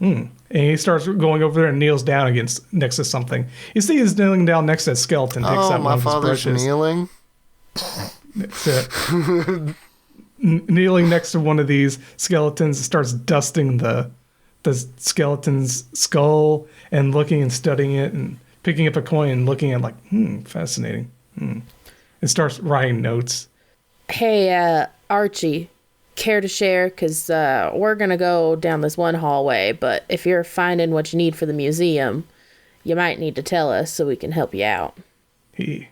And he starts going over there and kneels down next to something. You see he's kneeling down next to a skeleton. Picks up my father's kneeling? That's it. Kneeling next to one of these skeletons, starts dusting the skeleton's skull and looking and studying it and picking up a coin and looking at like, fascinating. And starts writing notes. Hey, Archie, care to share? Because we're going to go down this one hallway, but if you're finding what you need for the museum, you might need to tell us so we can help you out. He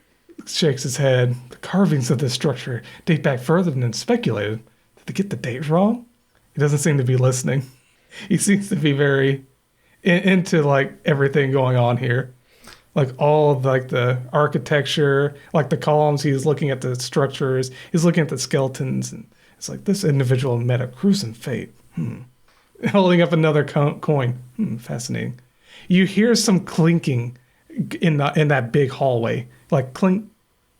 shakes his head. The carvings of this structure date back further than speculated. Did they get the date wrong? He doesn't seem to be listening. He seems to be very into like everything going on here. Like all of like the architecture, like the columns, he's looking at the structures, he's looking at the skeletons, and it's like this individual met a gruesome fate. Holding up another coin. Fascinating. You hear some clinking in that big hallway, like clink,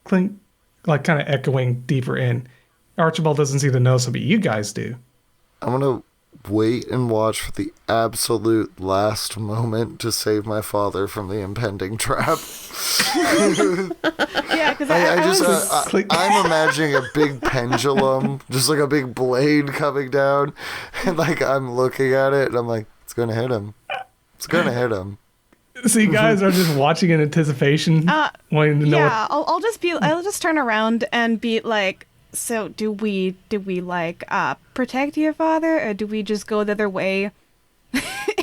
clink, like kind of echoing deeper in. Archibald doesn't see the notes, but you guys do. I'm gonna wait and watch for the absolute last moment to save my father from the impending trap. Yeah, because I'm imagining a big pendulum, just like a big blade coming down, and like I'm looking at it and I'm like, it's gonna hit him. It's gonna hit him. So you guys are just watching in anticipation, wanting to know. Yeah, I'll just turn around and be like, so do we like protect your father, or do we just go the other way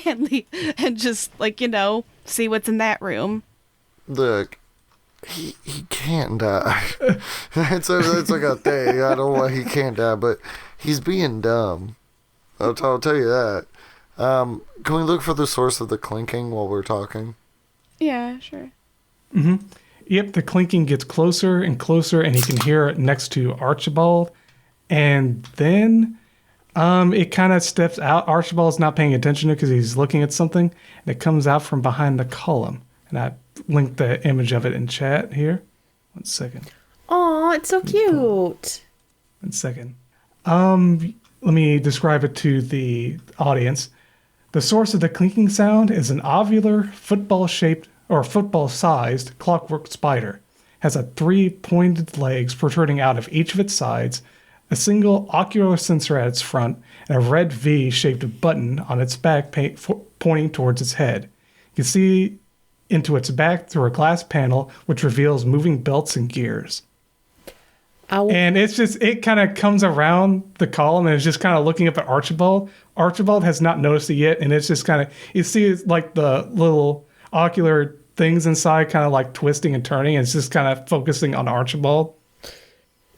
and just like, see what's in that room? Look, he can't die. it's like a thing. I don't know why he can't die, but he's being dumb. I'll tell you that. Can we look for the source of the clinking while we're talking? Yeah, sure. Mm-hmm. Yep, the clinking gets closer and closer, and he can hear it next to Archibald. And then it kind of steps out. Archibald's not paying attention to it because he's looking at something, and it comes out from behind the column. And I linked the image of it in chat here. 1 second. Oh, it's so cute. 1 second. Let me describe it to the audience. The source of the clinking sound is an ovular, football-shaped or football-sized clockwork spider. Has 3 pointed legs protruding out of each of its sides, a single ocular sensor at its front, and a red V-shaped button on its back pointing towards its head. You can see into its back through a glass panel, which reveals moving belts and gears. And it kind of comes around the column and is just kind of looking up at Archibald. Archibald has not noticed it yet, and it's just kind of, you see it's like the little ocular things inside kind of like twisting and turning, and it's just kind of focusing on Archibald.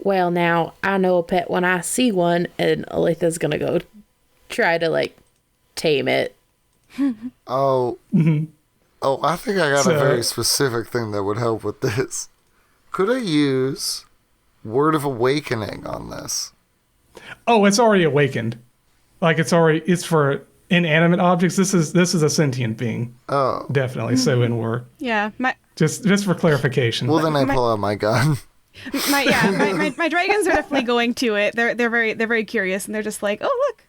Well, now I know a pet when I see one, and Olathe's gonna go try to like tame it. Oh, I think I got a very specific thing that would help with this. Could I use Word of Awakening on this? Oh, it's already awakened. Like it's for inanimate objects. This is a sentient being. Oh, definitely. So just for clarification. Well, then I pull out my gun. My dragons are definitely going to it. They're very curious, and they're just like, oh look.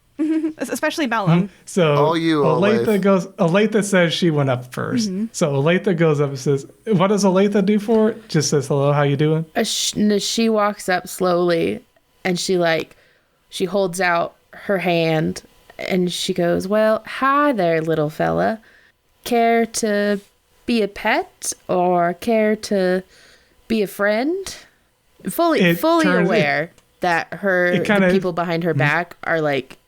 Especially Malum. So Olathe says she went up first. So Olathe goes up and says, what does Olathe do for it? Just says, hello, how you doing? She walks up slowly, and she holds out her hand, and she goes, well, hi there, little fella. Care to be a pet or care to be a friend? Fully aware that the people behind her back are like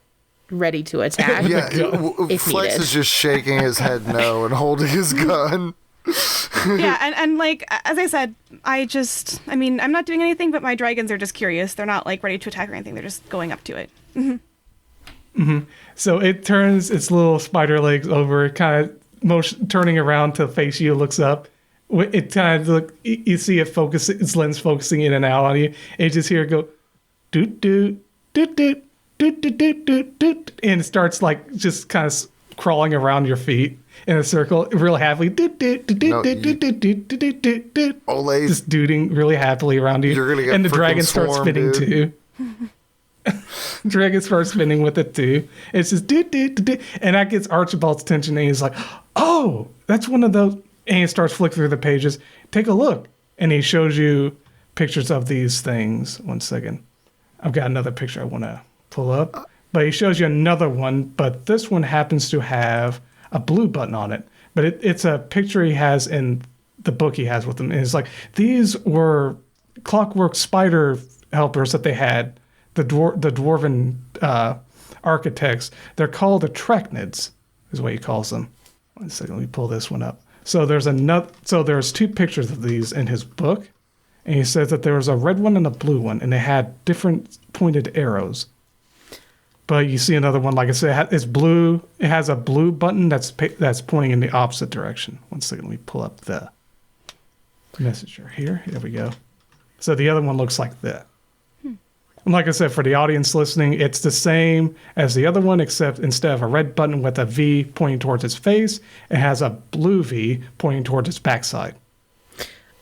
ready to attack. Yeah, Flex is just shaking his head no and holding his gun. Yeah, and like, as I said, I'm not doing anything, but my dragons are just curious. They're not like ready to attack or anything. They're just going up to it. So it turns its little spider legs over, kind of turning around to face you, looks up. It kind of you see it focus, its lens focusing in and out on you. And you just hear it go, doot, doot, doot, doot, doot, doot, doot, doot, doot, and it starts like just kind of crawling around your feet in a circle real happily. Doot, doot, doot, doot, doot, doot, doot, doot, doot, doot, doot. Just dooting really happily around you. You're gonna get and the dragon starts spinning dude. too. Dragon starts spinning with it too. It's just and that gets Archibald's attention, and he's like, "Oh, that's one of those." And he starts flicking through the pages. Take a look, and he shows you pictures of these things. One second, I've got another picture I want to pull up, but he shows you another one. But this one happens to have a blue button on it. But it's a picture he has in the book he has with him. And it's like these were clockwork spider helpers that they had. The dwarven architects. They're called the Treknids, is what he calls them. One second, let me pull this one up. So there's two pictures of these in his book, and he says that there was a red one and a blue one, and they had different pointed arrows. But you see another one, like I said, it's blue. It has a blue button that's pointing in the opposite direction. One second, let me pull up the messenger here. There we go. So the other one looks like that. And like I said, for the audience listening, it's the same as the other one, except instead of a red button with a V pointing towards his face, it has a blue V pointing towards his backside.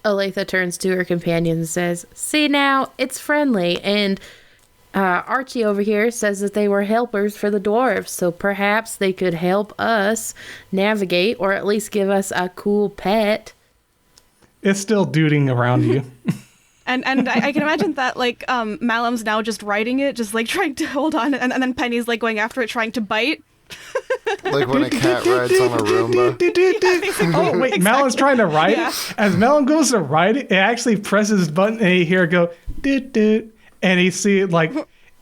Olathe turns to her companion and says, "See now, it's friendly, and Archie over here says that they were helpers for the dwarves, so perhaps they could help us navigate, or at least give us a cool pet." It's still duding around you. And I can imagine that, like, Malum's now just riding it, just, like, trying to hold on, and then Penny's, like, going after it, trying to bite. Like when a cat rides on a Roomba. Oh, wait, Exactly. Malum's trying to ride Yeah. it? As Malum goes to ride it, it actually presses his button, and you hear it go, doot, doot, and you see it, like,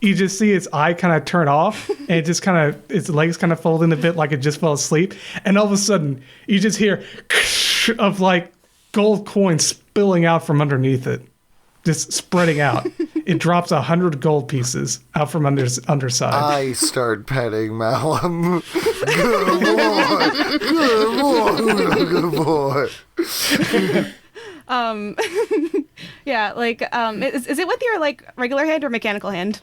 you just see its eye kind of turn off, and it just kind of, its legs kind of fold in a bit like it just fell asleep, and all of a sudden, you just hear of, like, gold coins spilling out from underneath it. Just spreading out. It drops 100 gold pieces out from underside. I start petting Malum. Good boy. Good boy. Yeah, like, is it with your, like, regular hand or mechanical hand?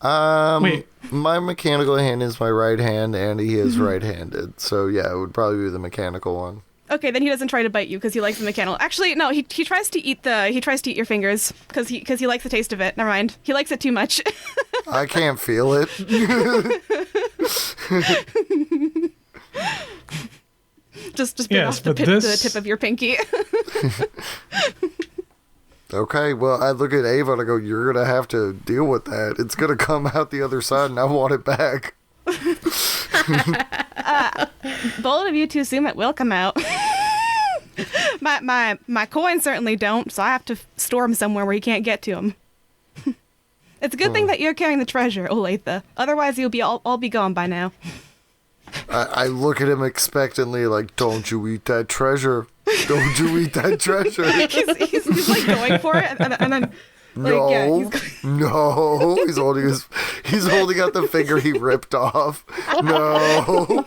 Wait. My mechanical hand is my right hand, and he is right-handed. So yeah, it would probably be the mechanical one. Okay, then he doesn't try to bite you because he likes the mechanical. Actually, no, he tries to eat your fingers because he likes the taste of it. Never mind, he likes it too much. I can't feel it. just bit Yes, off the but the tip of your pinky. Okay, well, I look at Ava and I go, "You're gonna have to deal with that. It's gonna come out the other side, and I want it back." Bold of you to assume it will come out. my coins certainly don't, so I have to store them somewhere where he can't get to them. It's a good thing that you're carrying the treasure, Olathe. Otherwise, you'll be all be gone by now. I look at him expectantly, like, "Don't you eat that treasure. Don't you eat that treasure." he's like going for it, and then like, No, yeah, no, he's holding out the finger he ripped off. No.